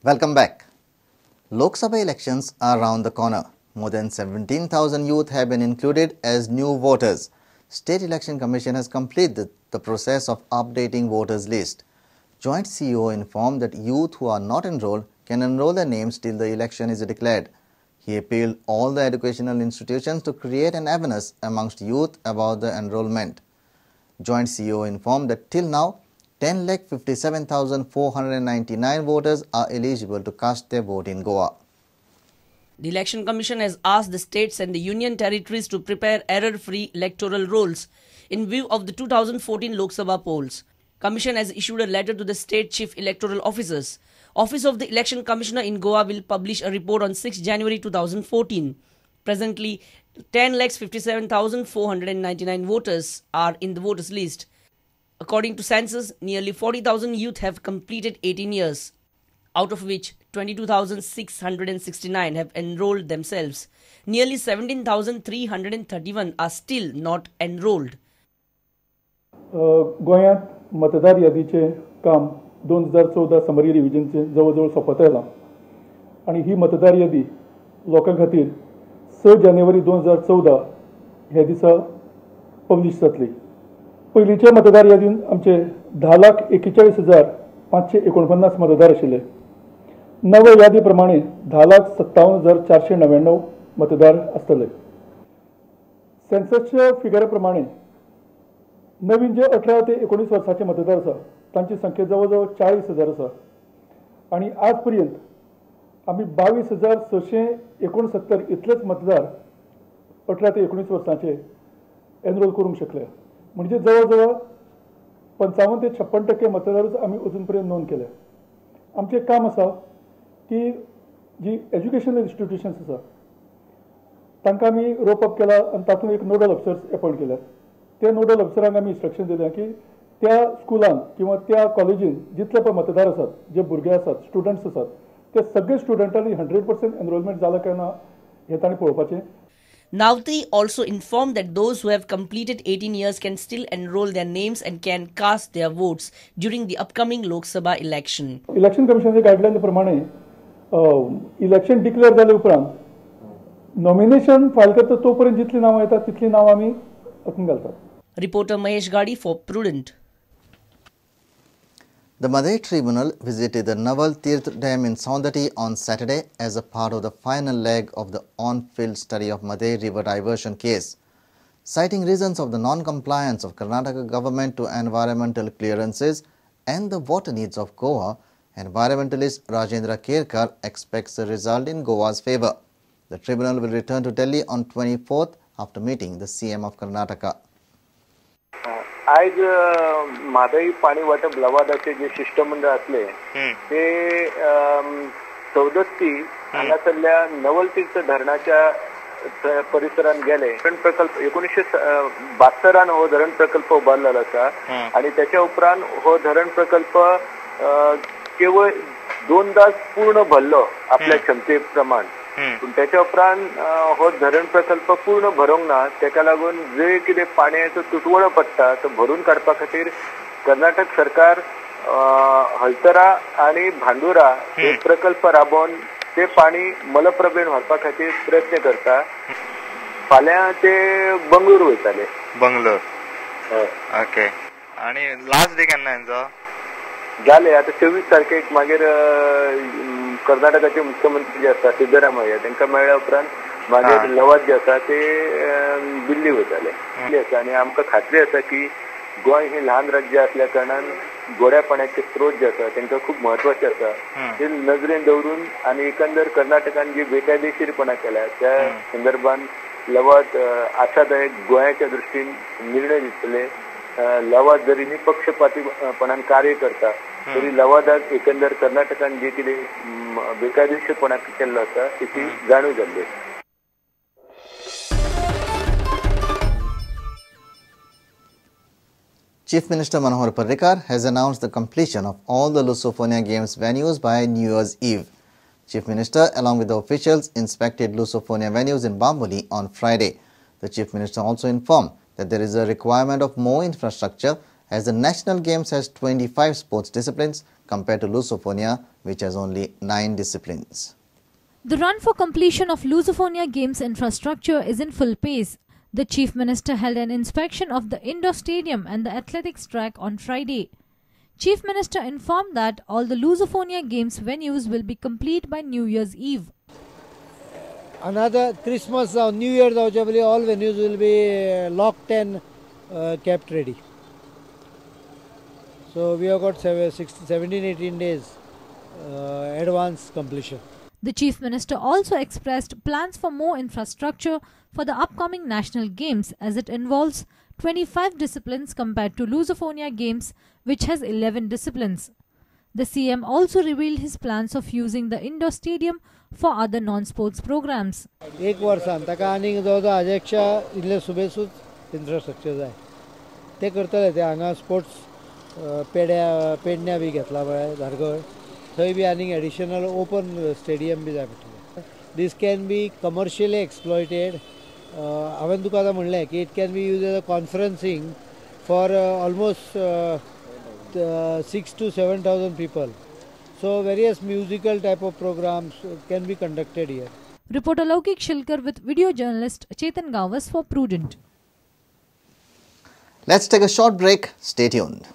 Welcome back. Lok Sabha elections are around the corner. More than 17,000 youth have been included as new voters. State Election Commission has completed the process of updating voters list. Joint CEO informed that youth who are not enrolled can enroll their names till the election is declared. He appealed all the educational institutions to create an awareness amongst youth about the enrollment. Joint CEO informed that till now, 10,57,499 voters are eligible to cast their vote in Goa. The Election Commission has asked the states and the union territories to prepare error-free electoral rolls in view of the 2014 Lok Sabha polls. Commission has issued a letter to the state chief electoral officers. Office of the Election Commissioner in Goa will publish a report on 6 January 2014. Presently, 10,57,499 voters are in the voters list. According to census, nearly 40,000 youth have completed 18 years, out of which 22,669 have enrolled themselves. Nearly 17,331 are still not enrolled. गोंयांत मतदार यादीचे काम 2014 summary रिव्हिजनचे जवळजवळ सोंपत आयलां आनी ही मतदार यादी लोकां खातीर 6 जानेवारी 2014 ह्या दिसा पब्लीश जातली. पयलींच्या मतदार यादीन आमचे 10,41,549 मतदार आशिल्ले. नव्या यादी प्रमाणे 10,57,499 मतदार आसतले. सेन्ससच्या फिगरा प्रमाणे नवीन जे 18 ते 19 वर्सांचे मतदार आसा तांची संख्या जवळजवळ 40,000 आसा आनी आज पर्यंत आमी 22,669 इतलेच मतदार 18 ते 19 वर्सांचे एनरोल करूंक शकले. म्हणजे जवळजवळ 55 ते 56% मतदारच आमी अजून पर्यंत नोंद केले. आमचें काम आसा की जी एज्युकेशनल इन्स्टिट्यूशन्स आसा तांकां आमी रोप अप केला आनी तातूंत एक नोडल ऑफिसर्स अपॉयंट केल्यात. त्या नोडल ऑफिसरांक आमी इन्स्ट्रक्शन दिल्या की त्या स्कुलान किंवा त्या कॉलेजीन जितले पळय मतदार आसात, जे भुरगे आसात, स्टुडंट्स आसात, ते सगळे स्टुडंटांनी 100% एनरोलमेंट जाला काय ना हें तांणी पळोवपाचें. Navti also informed that those who have completed 18 years can still enroll their names and can cast their votes during the upcoming Lok Sabha election. Election कमिशनाचे गायडलायन प्रमाणे इलेक्शन डिक्लेअर जाले उपरांत नॉमिनेशन फायल करता तो पर्यंत जितली नांवां येतात तितली नांवां आमी हातूंत घालतात. Reporter Mahesh Gadi for Prudent. The Madhe Tribunal visited the Naval Tirth Dam in Saundatti on Saturday as a part of the final leg of the on-field study of Madhe River diversion case. Citing reasons of the non-compliance of Karnataka government to environmental clearances and the water needs of Goa, environmentalist Rajendra Kerkar expects a result in Goa's favour. The tribunal will return to Delhi on 24th after meeting the CM of Karnataka. आज म्हादई पाणी वाटप लवादाचे जे शिष्टमंडळ असले ते सौदत्ती हांगासरल्या नवल तीर्थ धरणाच्या परिसरात गेले. धरण प्रकल्प 1972 हो धरण प्रकल्प उबारलेलो आसा आणि त्याच्या उपरांत हो धरण प्रकल्प केवळ 2दाच पूर्ण भरलो आपल्या क्षमतेप्रमाण. पण त्याच्या उपरांत हो धरण प्रकल्प पूर्ण भरूंक ना. ताका लागून जे कितें पाण्याचो तुटवडो पडटा तो भरून काडपा खातीर कर्नाटक सरकार हलतरा आणि भांडुरा हे प्रकल्प राबोवन ते पाणी मलप्रभेन व्हरपा खातीर प्रयत्न करता. फाल्यां ते बंगळूर वयतले. बंगळूर. ओके. आणि लास्ट डे केन्ना हेंचो? जाले आता 24 तारखेक मागीर कर्नाटकाचे मुख्यमंत्री जे आसा सिद्धरामय्या तांकां मेळ्ळ्या उपरांत मागीर लवाद जे आसा ते दिल्ली वयतले आनी आमकां खात्री आसा की गोंय हे ल्हान राज्य असल्या कारणान गोड्या पाण्याचे स्त्रोत जे आसा तांकां खूब म्हत्वाचे आसा. ते नजरेन दवरून आनी एकंदर कर्नाटकान जी बेकायदेशीरपणां केल्या त्या संदर्भात लवाद आशादायक गोंयाच्या दृश्टीन निर्णय दितले. लवाद जरी निपक्षपातीपणान कार्य करता तरी लवादाक एकंदर कर्नाटकान जे कितें बेकायदेशीरपणां केल्लो आसा तेची जाणीव जाल्ली. Chief Minister Manohar Parrikar has announced the completion of all the Lusophonia Games venues by New Year's Eve. Chief Minister, along with the officials, inspected Lusophonia venues in Bambuli on Friday. The Chief Minister also informed that there is a requirement of more infrastructure as the National Games has 25 sports disciplines compared to Lusophonia, which has only 9 disciplines. The run for completion of Lusophonia Games infrastructure is in full pace. The Chief Minister held an inspection of the indoor stadium and the athletics track on Friday. Chief Minister informed that all the Lusophonia Games venues will be complete by New Year's Eve. Another Christmas or New Year all venues will be locked and kept ready. So we have got 17-18 days advance completion. The Chief Minister also expressed plans for more infrastructure for the upcoming National Games as it involves 25 disciplines compared to Lusophonia Games, which has 11 disciplines. The CM also revealed his plans of using the indoor stadium for other non-sports programs. एक वर्षान ताका आनीक जो अध्यक्षा इल्ले सुबेसूच infrastructure जाय ते करतले ते हांगा स्पोर्ट्स पेडण्या बी घेतला पळय धारगळ थंय बी आनीक एडिशनल ओपन स्टेडियम बी जाय पडटले. This can be commercially exploited. हांवें तुका आतां म्हणलें की it can be used as a conferencing for almost 6,000 to 7,000 people. So various musical type of programs can be conducted here. Reporter Laukik Shilkar with video journalist Chetan Gavas for Prudent. Let's take a short break. Stay tuned.